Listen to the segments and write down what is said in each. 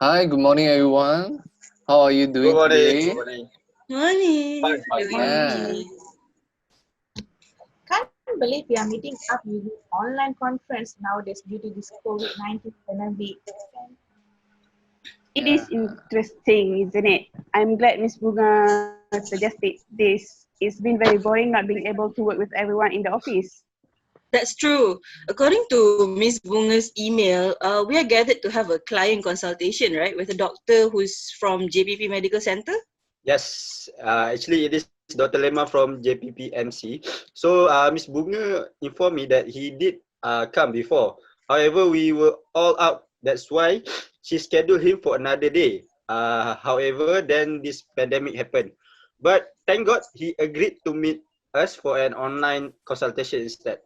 Hi, good morning, everyone. How are you doing Good morning. today? Good morning. Morning. Fine. Doing Yeah. okay. Can't believe we are meeting up using online conference nowadays due to this COVID-19 pandemic. It Yeah. is interesting, isn't it? I'm glad Miss Bunga suggested this. It's been very boring not being able to work with everyone in the office. That's true. According to Miss Bunga's email, we are gathered to have a client consultation, right, with a doctor who's from JPP Medical Center. Yes, actually it is Dr. Lema from JPPMC. So Miss Bunga informed me that he did come before. However, we were all out. That's why she scheduled him for another day. However, then this pandemic happened. But thank God he agreed to meet us for an online consultation instead.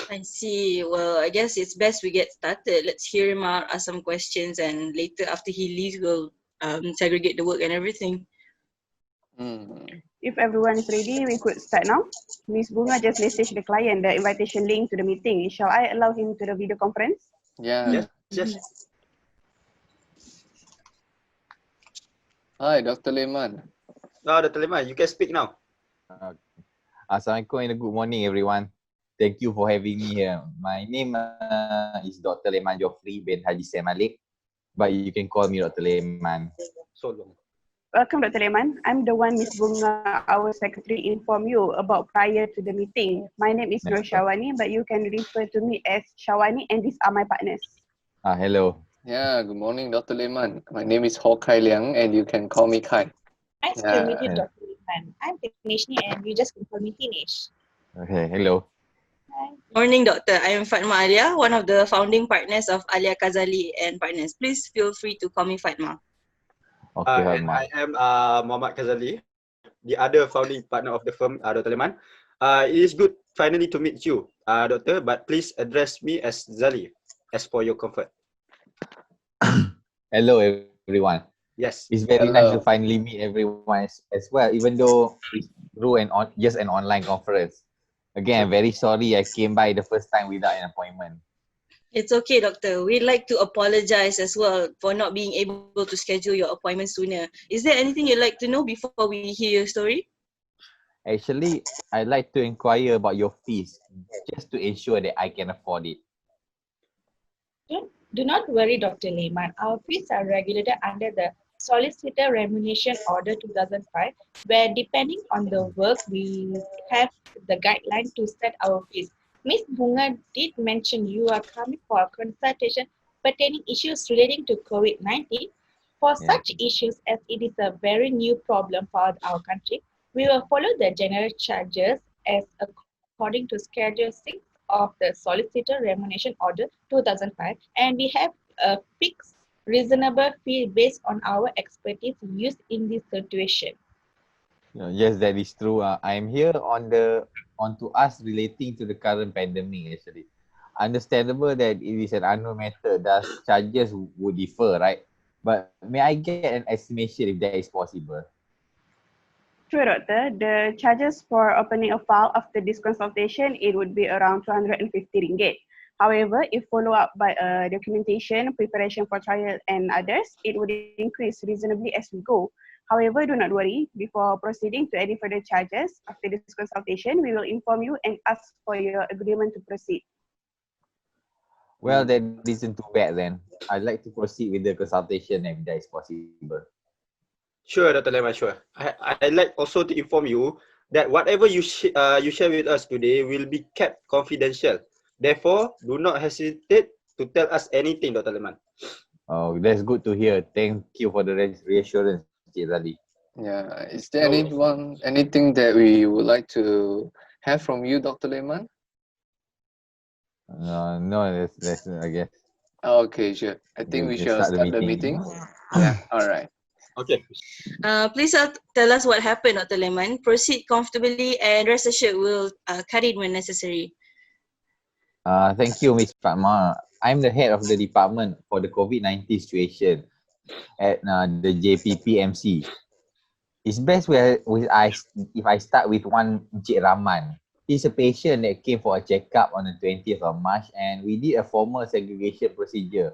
I see. Well, I guess it's best we get started. Let's hear him out, ask some questions, and later after he leaves, we'll segregate the work and everything. If everyone is ready, we could start now. Miss Bunga just messaged the client the invitation link to the meeting. Shall I allow him to the video conference? Yeah. Yes. Hi, Dr. Lehman. Dr. Lema, you can speak now. Assalamualaikum and good morning everyone. Thank you for having me here. My name is Dr. Leman Joffrey bin Haji Said Malik, but you can call me Dr. Leman. So long. Welcome, Dr. Leman. I'm the one Miss Bunga, our secretary, informed you about prior to the meeting. My name is Nur Shawani, but you can refer to me as Shawani, and these are my partners. Hello. Yeah, good morning, Dr. Lehman. My name is Ho Kai Liang, and you can call me Kai. Nice to Yeah. meet you, Dr. Liman. I'm Tinishni and you just can call me Tinish. Okay, hello. Hi. Morning, Doctor. I am Fatma Alia, one of the founding partners of Alia Kazali and Partners. Please feel free to call me Fatma. Okay, And Fatma. I am Muhammad Kazali, the other founding partner of the firm, Dr. Leman. It is good finally to meet you, Doctor, but please address me as Zali, as for your comfort. Hello everyone. Yes. It's very nice to Hello. finally meet everyone as well, even though it's through just an online conference. Again, I'm very sorry I came by the first time without an appointment. It's okay, Doctor. We'd like to apologize as well for not being able to schedule your appointment sooner. Is there anything you'd like to know before we hear your story? Actually, I'd like to inquire about your fees, just to ensure that I can afford it. Do not worry, Dr. Lehman. Our fees are regulated under the Solicitor Remuneration Order 2005, where depending on the work, we have the guideline to set our fees. Miss Bunga did mention you are coming for a consultation pertaining issues relating to COVID-19. For Yeah. such issues, as it is a very new problem for our country, we will follow the general charges as according to Schedule 6 of the Solicitor Remuneration Order 2005, and we have a fixed reasonable fee based on our expertise used in this situation. Yes, that is true. I am here on to us relating to the current pandemic actually. Understandable that it is an unknown matter, thus charges would differ, right? But may I get an estimation if that is possible? Sure, Doctor. The charges for opening a file after this consultation, it would be around 250 ringgit. However, if follow up by documentation, preparation for trial and others, it would increase reasonably as we go. However, do not worry. Before proceeding to any further charges, after this consultation, we will inform you and ask for your agreement to proceed. Well, that isn't too bad then. I'd like to proceed with the consultation if that is possible. Sure, Dr. Leman, sure. I'd like also to inform you that whatever you share with us today will be kept confidential. Therefore, do not hesitate to tell us anything, Dr. Leman. Oh, that's good to hear. Thank you for the reassurance, Cik Zali. Yeah. Is there anything that we would like to have from you, Dr. Lehman? No, that's I guess. Okay, sure. I think we can shall start the meeting. Yeah. All right. Okay. Please tell us what happened, Dr. Lehman. Proceed comfortably and rest assured we'll cut it when necessary. Thank you, Ms. Fatma. I'm the head of the department for the COVID-19 situation at the JPPMC. It's best if I start with one Encik Rahman. He's a patient that came for a checkup on the 20th of March and we did a formal segregation procedure.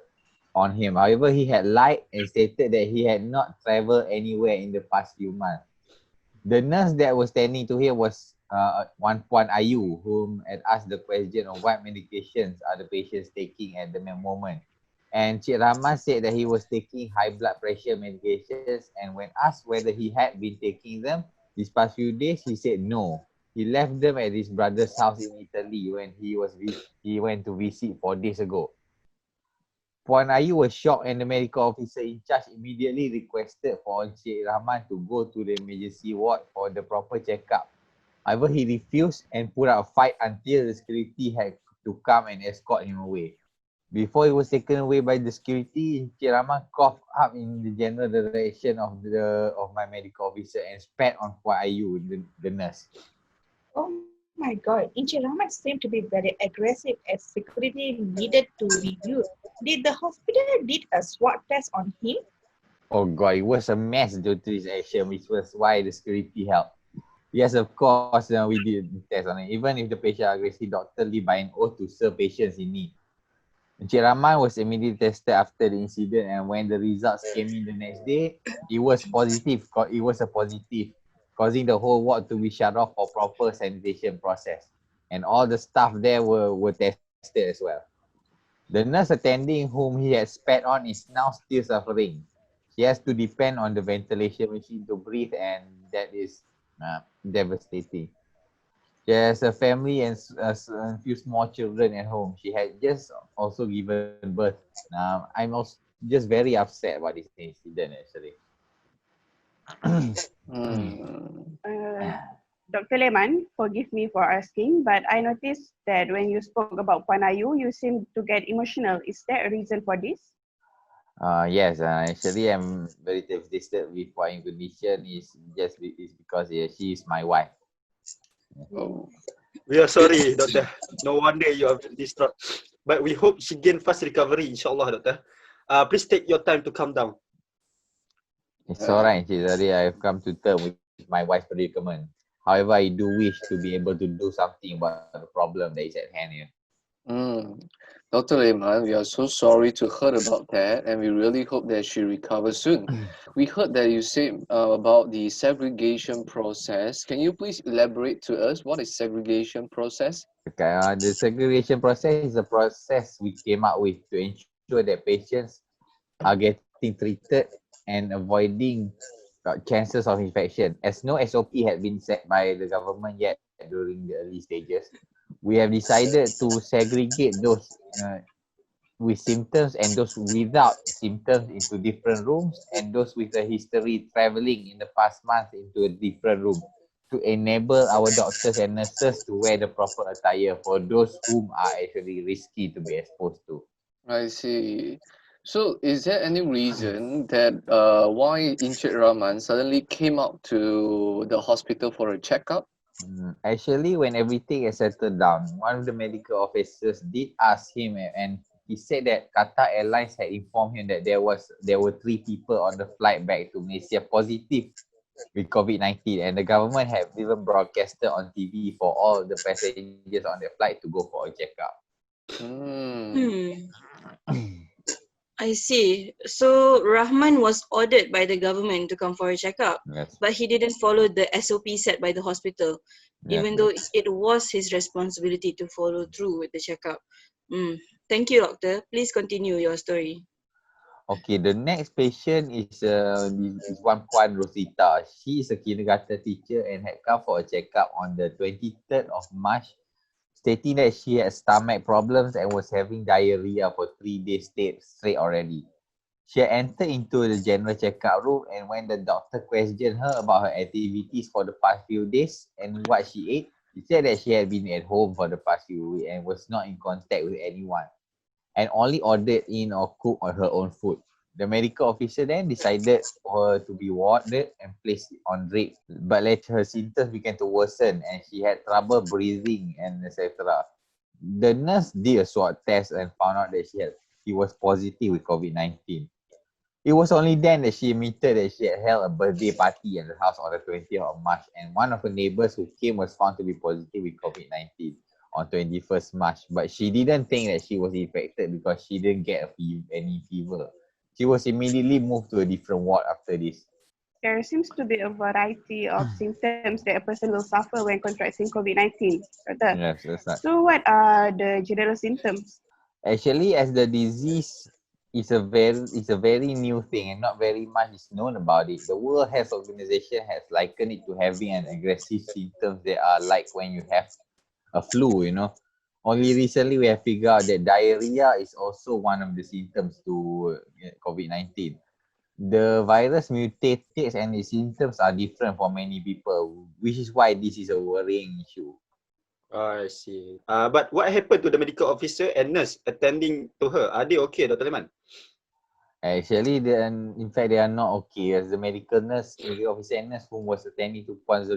on him. However, he had lied and stated that he had not traveled anywhere in the past few months. The nurse that was standing to him was one Puan Ayu, whom had asked the question of what medications are the patients taking at the moment. And Cik Rahman said that he was taking high blood pressure medications, and when asked whether he had been taking them these past few days, he said no. He left them at his brother's house in Italy when he went to visit 4 days ago. Puan Ayu was shocked and the medical officer in charge immediately requested for Encik Rahman to go to the emergency ward for the proper checkup. However, he refused and put up a fight until the security had to come and escort him away. Before he was taken away by the security, Encik Rahman coughed up in the general direction of my medical officer and spat on Puan Ayu, the nurse. Oh my God, Inche Rahmat seemed to be very aggressive as security needed to be used. Did the hospital did a swab test on him? Oh God, it was a mess due to his action, which was why the security helped. Yes, of course, we did test on it. Even if the patient aggressive, doctor live by an oath to serve patients in need. Encik Rahman was immediately tested after the incident, and when the results came in the next day, it was positive. It was a positive, causing the whole ward to be shut off for proper sanitation process. And all the staff there were tested as well. The nurse attending whom he had spat on is now still suffering. She has to depend on the ventilation machine to breathe, and that is devastating. She has a family and a few small children at home. She had just also given birth. I'm also just very upset about this incident actually. Hmm. Dr. Lehman, forgive me for asking, but I noticed that when you spoke about Puan Ayu, you seemed to get emotional. Is there a reason for this? Yes, actually I'm very devastated with my condition is because she is my wife. Oh. We are sorry, doctor. No wonder you are distraught. But we hope she gain fast recovery, inshallah, doctor. Please take your time to calm down. It's alright, actually I've come to terms with my wife's predicament. However, I do wish to be able to do something about the problem that is at hand here. Dr. Lehman, we are so sorry to hear about that, and we really hope that she recovers soon. We heard that you said about the segregation process. Can you please elaborate to us what is segregation process? Okay, the segregation process is a process we came up with to ensure that patients are getting treated and avoiding chances of infection. As no SOP had been set by the government yet during the early stages, we have decided to segregate those with symptoms and those without symptoms into different rooms, and those with a history traveling in the past month into a different room to enable our doctors and nurses to wear the proper attire for those whom are actually risky to be exposed to. I see. So, is there any reason that why Inchit Rahman suddenly came out to the hospital for a checkup? Actually, when everything is settled down, one of the medical officers did ask him, and he said that Qatar Airlines had informed him that there were 3 people on the flight back to Malaysia positive with COVID-19, and the government had even broadcasted on TV for all the passengers on the flight to go for a checkup. I see. So Rahman was ordered by the government to come for a checkup, Yes. but he didn't follow the SOP set by the hospital, even though it was his responsibility to follow through with the checkup. Thank you, doctor. Please continue your story. Okay, the next patient is one Puan Rosita. She is a kindergarten teacher and had come for a checkup on the 23rd of March, stating that she had stomach problems and was having diarrhea for 3 days straight already. She had entered into the general checkup room, and when the doctor questioned her about her activities for the past few days and what she ate, she said that she had been at home for the past few weeks and was not in contact with anyone, and only ordered in or cooked on her own food. The medical officer then decided for her to be warded and placed on drip, but later her symptoms began to worsen and she had trouble breathing and etc. The nurse did a swab test and found out that she was positive with COVID-19. It was only then that she admitted that she had held a birthday party at the house on the 20th of March, and one of her neighbors who came was found to be positive with COVID-19. on 21st March, but she didn't think that she was infected because she didn't get any fever. She was immediately moved to a different ward after this. There seems to be a variety of symptoms that a person will suffer when contracting COVID-19. Doktor. Yes, that's right. So what are the general symptoms? Actually, as the disease is a very new thing and not very much is known about it. The World Health Organization has likened it to having an aggressive symptoms that are like when you have a flu, you know. Only recently we have figured out that diarrhea is also one of the symptoms to COVID-19. The virus mutates and its symptoms are different for many people, which is why this is a worrying issue. I see. But what happened to the medical officer and nurse attending to her? Are they okay, Dr. Leman? Actually, in fact, they are not okay. As the medical officer and nurse who was attending to Puan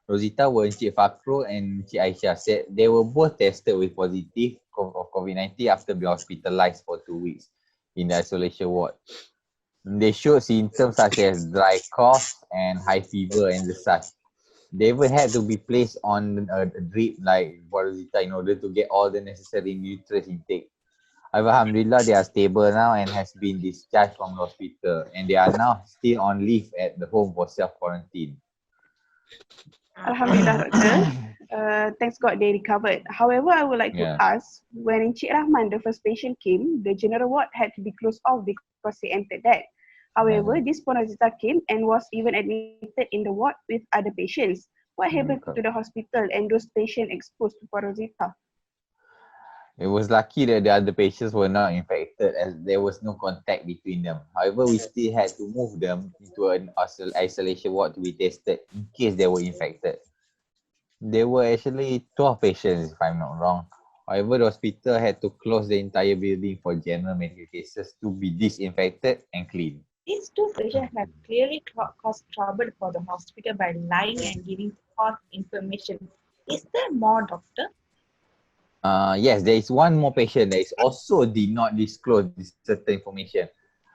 Rosita were Encik Fakro and Encik Aisyah said they were both tested with positive of COVID-19 after being hospitalized for 2 weeks in the isolation ward. They showed symptoms such as dry cough and high fever and such. They even had to be placed on a drip like Rosita in order to get all the necessary nutrients intake. Alhamdulillah, they are stable now and has been discharged from the hospital, and they are now still on leave at the home for self-quarantine. Alhamdulillah, Doktor. Thanks God they recovered. However, I would like to Yeah. ask, when Encik Rahman, the first patient came, the general ward had to be closed off because he entered that. However, this Puan Rosita came and was even admitted in the ward with other patients. What happened to the hospital and those patients exposed to Puan Rosita? It was lucky that the other patients were not infected as there was no contact between them. However, we still had to move them into an isolation ward to be tested in case they were infected. There were actually 12 patients, if I'm not wrong. However, the hospital had to close the entire building for general medical cases to be disinfected and cleaned. These two patients have clearly caused trouble for the hospital by lying and giving false information. Is there more, doctor? Yes, there is one more patient that is also did not disclose this certain information.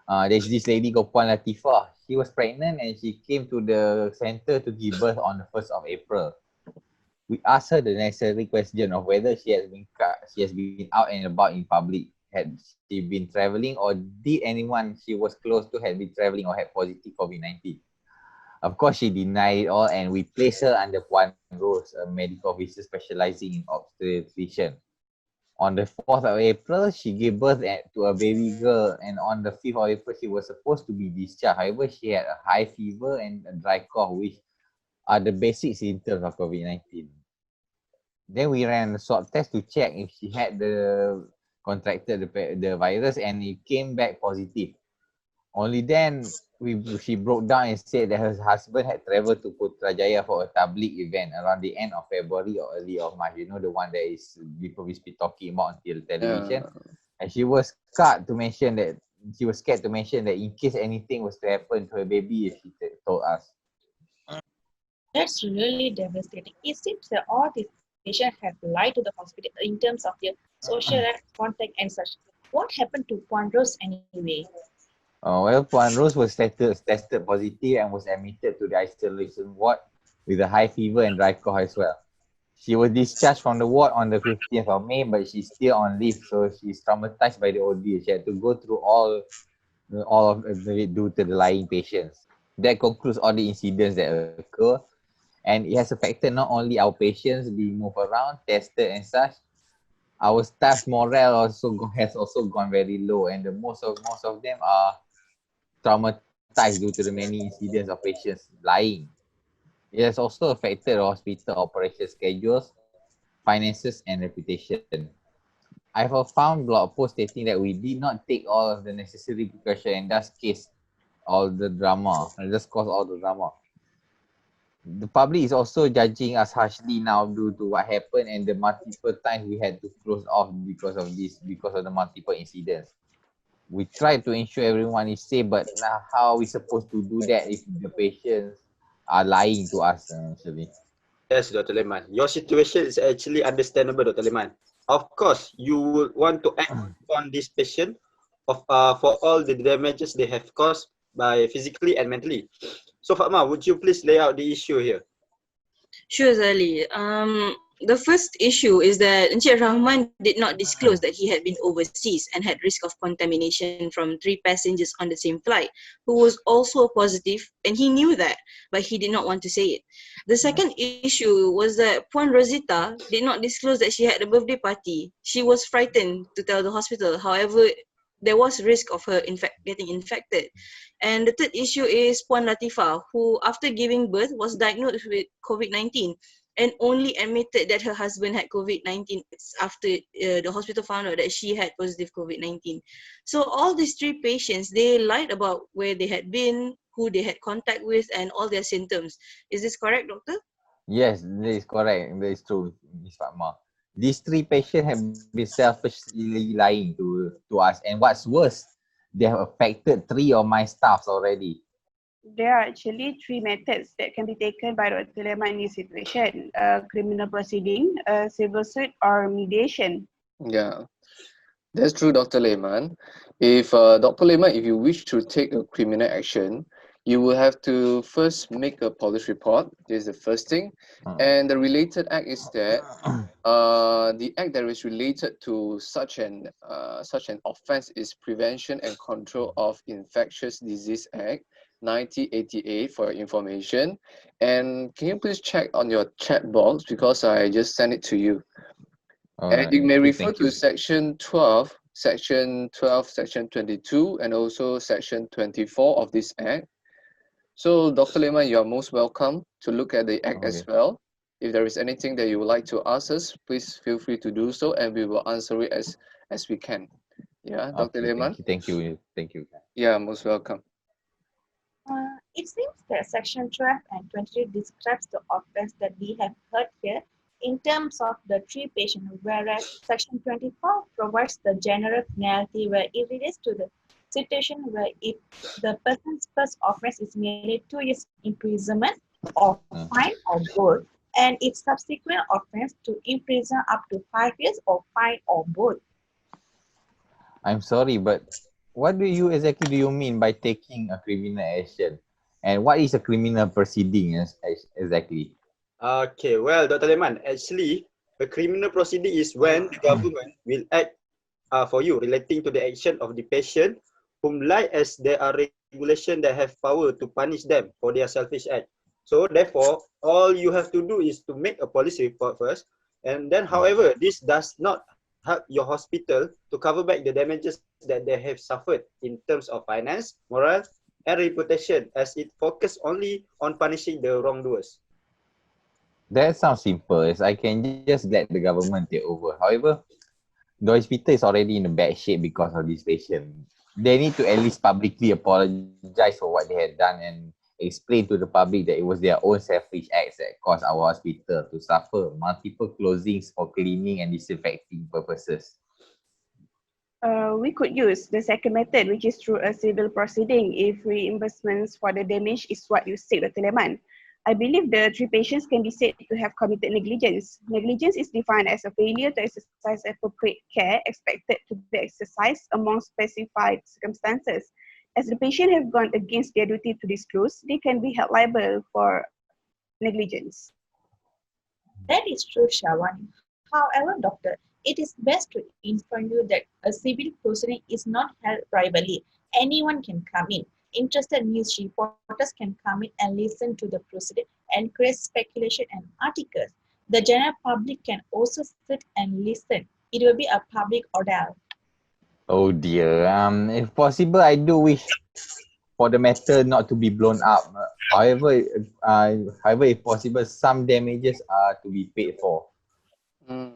There's this lady called Puan Latifah. She was pregnant and she came to the center to give birth on the 1st of April. We asked her the necessary question of whether she has been out and about in public. Had she been traveling or did anyone she was close to had been traveling or had positive COVID-19? Of course, she denied it all and we placed her under Puan Rose, a medical officer specializing in obstetrician. On the 4th of April, she gave birth to a baby girl, and on the 5th of April, she was supposed to be discharged. However, she had a high fever and a dry cough, which are the basic symptoms of COVID-19. Then we ran a swab test to check if she had contracted the virus, and it came back positive. Only then she broke down and said that her husband had traveled to Putrajaya for a tabligh event around the end of February or early of March. You know, the one that is people will be talking about on television. And she was scared to mention that in case anything was to happen to her baby, if she told us. That's really devastating. It seems that all these patients have lied to the hospital in terms of their social life, contact and such. What happened to Puan Rose anyway? Well, Puan Rose was tested positive and was admitted to the isolation ward with a high fever and dry cough as well. She was discharged from the ward on the 15th of May, but she's still on leave, so she's traumatized by the ordeal. She had to go through all of it due to the lying patients. That concludes all the incidents that occur, and it has affected not only our patients being moved around, tested and such. Our staff morale has also gone very low, and most of them are traumatized due to the many incidents of patients lying. It has also affected the hospital operation schedules, finances, and reputation. I have found blog post stating that we did not take all of the necessary precautions and thus caused all the drama. The public is also judging us harshly now due to what happened and the multiple times we had to close off because of the multiple incidents. We try to ensure everyone is safe, but now how are we supposed to do that if the patients are lying to us actually? Yes, Dr. Leman. Your situation is actually understandable, Dr. Leman. Of course, you would want to act on this patient for all the damages they have caused by physically and mentally. So, Fatma, would you please lay out the issue here? Sure, Zali. The first issue is that Encik Rahman did not disclose that he had been overseas and had risk of contamination from 3 passengers on the same flight who was also positive, and he knew that, but he did not want to say it. The second issue was that Puan Rosita did not disclose that she had a birthday party. She was frightened to tell the hospital. However, there was risk of her getting infected. And the third issue is Puan Latifah, who after giving birth was diagnosed with COVID-19 and only admitted that her husband had COVID-19 after the hospital found out that she had positive COVID-19. So all these 3 patients, they lied about where they had been, who they had contact with, and all their symptoms. Is this correct, doctor? Yes, that is correct. That is true, Ms. Fatma. These 3 patients have been selfishly lying to us. And what's worse, they have affected 3 of my staffs already. There are actually 3 methods that can be taken by Dr. Lehman in this situation: criminal proceeding, civil suit, or mediation. Yeah, that's true, Dr. Lehman. If Dr. Lehman, if you wish to take a criminal action, you will have to first make a police report. This is the first thing. And the related act is that the act that is related to such an offence is Prevention and Control of Infectious Disease Act 1988 for your information. And can you please check on your chat box because I just sent it to you. And Alright, you may okay, refer thank to you. section 12, section 22, and also section 24 of this act. So, Dr. Lehman, you are most welcome to look at the act as Okay. well. If there is anything that you would like to ask us, please feel free to do so, and we will answer it as we can. Yeah, Dr. Okay, Lehman? thank you. Yeah, most welcome. It seems that Section 12 and 23 describes the offence that we have heard here in terms of the 3 patients, whereas Section 24 provides the general penalty where it relates to the situation where if the person's first offence is merely 2 years imprisonment or fine or both, and its subsequent offence to imprison up to 5 years or fine or both. I'm sorry, but what do you mean by taking a criminal action? And what is a criminal proceeding exactly? Okay, well, Dr. Lehman, actually, a criminal proceeding is when the government will act for you relating to the action of the patient whom lie as there are regulations that have power to punish them for their selfish act. So therefore, all you have to do is to make a police report first, and then however, this does not help your hospital to cover back the damages that they have suffered in terms of finance, moral, and reputation, as it focuses only on punishing the wrongdoers. That sounds simple, as I can just let the government take over. However, the hospital is already in a bad shape because of this patient. They need to at least publicly apologize for what they had done and explain to the public that it was their own selfish acts that caused our hospital to suffer multiple closings for cleaning and disinfecting purposes. We could use the second method, which is through a civil proceeding if reimbursements for the damage is what you said, Dr. Lehman. I believe the 3 patients can be said to have committed negligence. Negligence is defined as a failure to exercise appropriate care expected to be exercised among specified circumstances. As the patient have gone against their duty to disclose, they can be held liable for negligence. That is true, Shawani. However, doctor, it is best to inform you that a civil proceeding is not held privately. Anyone can come in. Interested news reporters can come in and listen to the proceeding and create speculation and articles. The general public can also sit and listen. It will be a public ordeal. Oh dear. If possible, I do wish for the matter not to be blown up. However, if possible, some damages are to be paid for. Mm.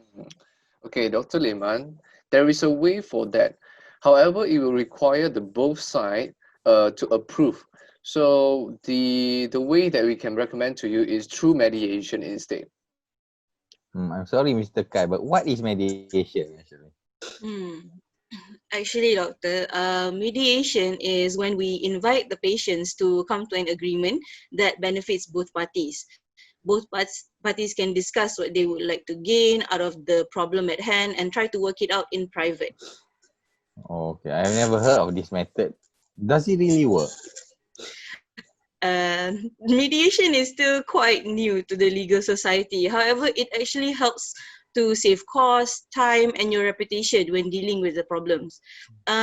Okay, Dr. Lehman, there is a way for that. However, it will require the both side to approve. So the way that we can recommend to you is through mediation instead. I'm sorry, Mr. Kai, but what is mediation actually? Hmm. Actually, doctor, mediation is when we invite the patients to come to an agreement that benefits both parties. Both parties can discuss what they would like to gain out of the problem at hand and try to work it out in private. Okay, I've never heard of this method. Does it really work? Mediation is still quite new to the legal society. However, it actually helps to save cost, time, and your reputation when dealing with the problems.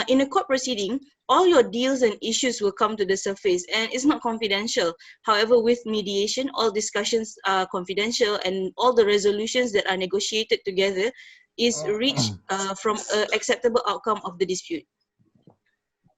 In a court proceeding, all your deals and issues will come to the surface and it's not confidential. However, with mediation, all discussions are confidential and all the resolutions that are negotiated together is reached from an acceptable outcome of the dispute.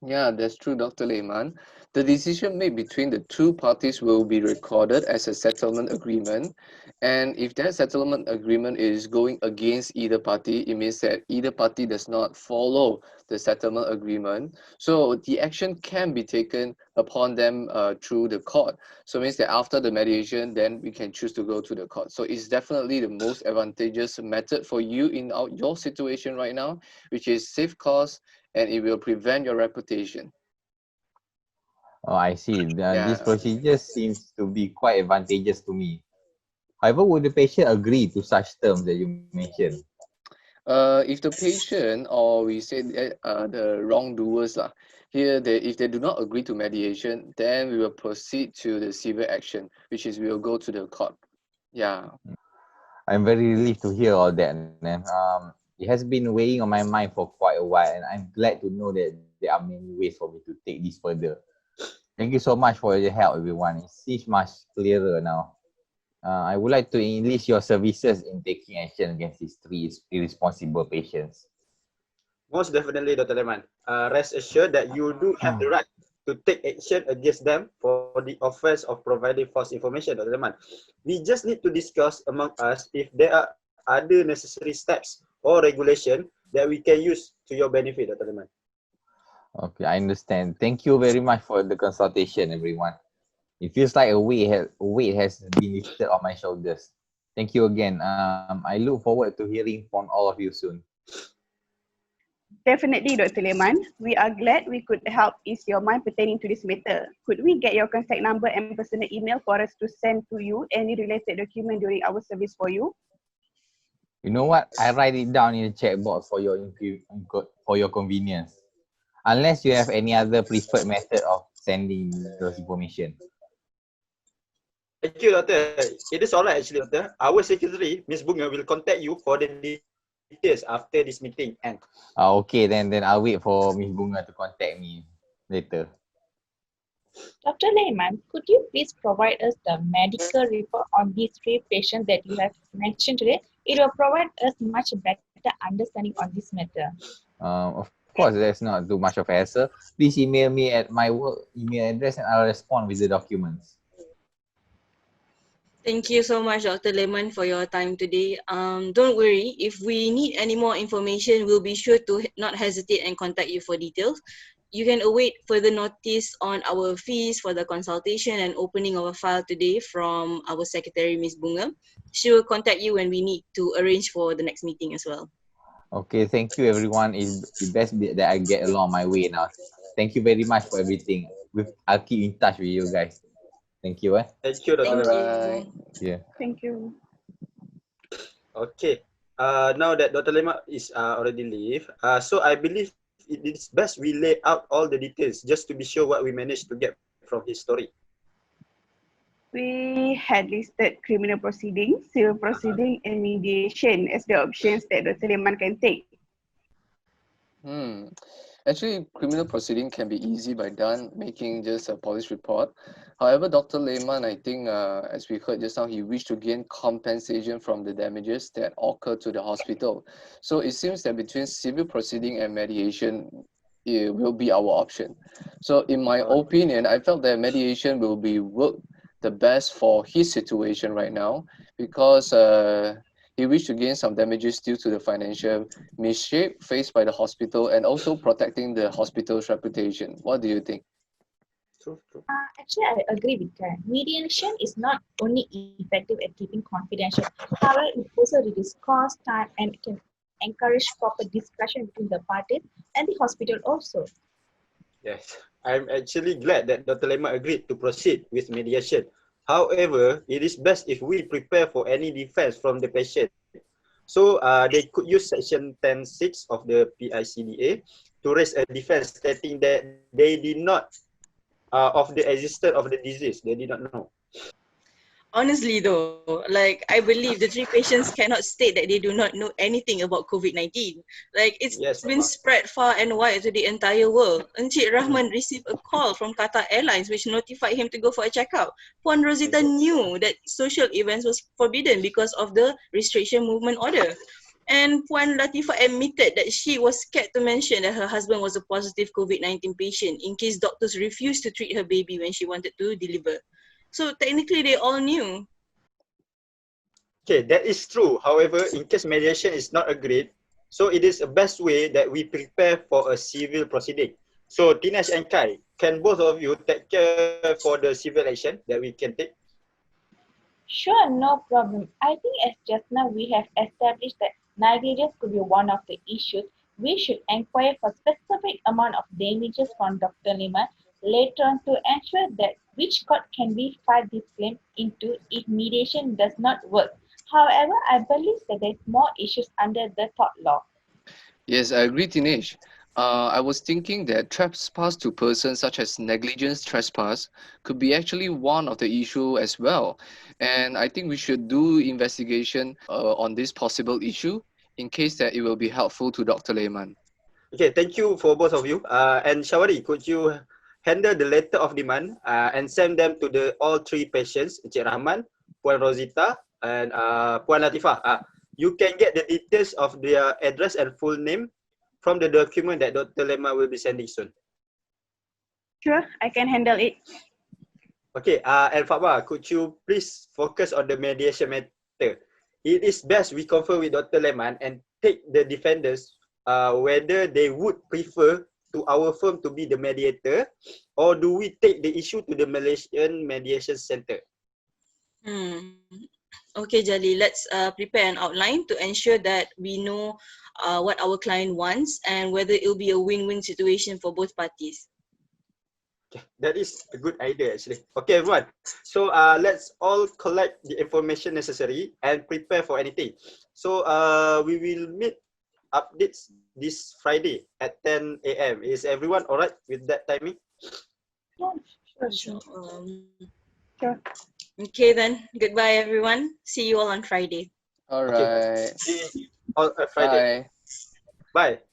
Yeah, that's true, Dr. Lehman. The decision made between the two parties will be recorded as a settlement agreement. And if that settlement agreement is going against either party, it means that either party does not follow the settlement agreement. So the action can be taken upon them through the court. So it means that after the mediation, then we can choose to go to the court. So it's definitely the most advantageous method for you in your situation right now, which is save costs and it will prevent your reputation. Oh, I see. This Yeah. procedure seems to be quite advantageous to me. However, would the patient agree to such terms that you mentioned? If the patient or we say the wrongdoers here if they do not agree to mediation, then we will proceed to the civil action, which is we will go to the court. Yeah. I'm very relieved to hear all that, man. It has been weighing on my mind for quite a while, and I'm glad to know that there are many ways for me to take this further. Thank you so much for your help, everyone. It seems much clearer now. I would like to enlist your services in taking action against these three irresponsible patients. Most definitely, Dr. Lehman. Rest assured that you do have the right to take action against them for the offense of providing false information, Dr. Lehman. We just need to discuss among us if there are other necessary steps or regulation that we can use to your benefit, Dr. Lehman. Okay, I understand. Thank you very much for the consultation, everyone. It feels like a weight has been lifted on my shoulders. Thank you again. I look forward to hearing from all of you soon. Definitely, Dr. Lehman. We are glad we could help ease your mind pertaining to this matter. Could we get your contact number and personal email for us to send to you any related document during our service for you? You know what? I write it down in the chat box for your convenience. Unless you have any other preferred method of sending those information. Thank you, Doctor. It is all right, actually, Doctor. Our secretary, Ms. Bunga, will contact you for the details after this meeting ends. Okay, then I'll wait for Miss Bunga to contact me later. Dr. Lehman, could you please provide us the medical report on these three patients that you have mentioned today? It will provide us much better understanding on this matter. Of course, there's not too much of a hassle. Please email me at my work email address and I'll respond with the documents. Thank you so much, Dr. Lemon, for your time today. Don't worry, if we need any more information, we'll be sure to not hesitate and contact you for details. You can await further notice on our fees for the consultation and opening of a file today from our secretary, Ms. Bunga. She will contact you when we need to arrange for the next meeting as well. Okay, thank you everyone. It's best that I get along my way now. Thank you very much for everything. I'll keep in touch with you guys. Thank you. Thank you, Dr. Thank Lehman. Alright. you. Yeah. Thank you. Okay. Now that Dr. Lehman is already leave, so I believe it is best we lay out all the details just to be sure what we managed to get from his story. We had listed criminal proceedings, civil proceeding, and mediation as the options that Dr. Lehman can take. Actually, criminal proceeding can be easy by done making just a police report. However, Dr. Lehman, I think, as we heard just now, he wished to gain compensation from the damages that occurred to the hospital. So it seems that between civil proceeding and mediation, it will be our option. So in my opinion, I felt that mediation will be work the best for his situation right now because he wished to gain some damages due to the financial misshape faced by the hospital and also protecting the hospital's reputation. What do you think? True. Actually, I agree with that. Mediation is not only effective at keeping confidential, however, it also reduces cost, time, and can encourage proper discussion between the parties and the hospital also. Yes. I'm actually glad that Dr. Lehman agreed to proceed with mediation. However, it is best if we prepare for any defense from the patient. So they could use section 10.6 of the PICDA to raise a defense stating that they did not of the existence of the disease. They did not know. Honestly though, like I believe the three patients cannot state that they do not know anything about COVID-19. Like it's Yes, been Papa. spread far and wide to the entire world. Encik Rahman received a call from Qatar Airlines which notified him to go for a checkup. Puan Rosita knew that social events was forbidden because of the restriction movement order. And Puan Latifah admitted that she was scared to mention that her husband was a positive COVID-19 patient in case doctors refused to treat her baby when she wanted to deliver. So technically they all knew. Okay, that is true. However, in case mediation is not agreed, so it is the best way that we prepare for a civil proceeding. So Dinesh and Kai, can both of you take care for the civil action that we can take? Sure, no problem. I think as just now we have established that negligence could be one of the issues, we should inquire for specific amount of damages from Dr. Lehman later on to ensure that which court can we file this claim into if mediation does not work. However, I believe that there is more issues under the tort law. Yes, I agree, Dinesh. I was thinking that trespass to persons such as negligence trespass could be actually one of the issue as well. And I think we should do investigation on this possible issue in case that it will be helpful to Dr. Lehman. Okay, thank you for both of you. And Shawari, could you handle the letter of demand and send them to the all three patients, Encik Rahman, Puan Rosita, and Puan Latifah. You can get the details of their address and full name from the document that Dr. Lema will be sending soon. Sure, I can handle it. Okay, and Fatma, could you please focus on the mediation matter? It is best we confer with Dr. Lehman and take the defenders whether they would prefer to our firm to be the mediator, or do we take the issue to the Malaysian Mediation Center? Okay, Jali, let's prepare an outline to ensure that we know what our client wants and whether it'll be a win-win situation for both parties. Okay, that is a good idea actually. Okay, everyone. So let's all collect the information necessary and prepare for anything. So we will meet updates this Friday at 10 a.m. Is everyone all right with that timing? So, Sure. okay then, goodbye everyone. See you all on Friday. All Okay. right. See you all Friday. Bye. Bye.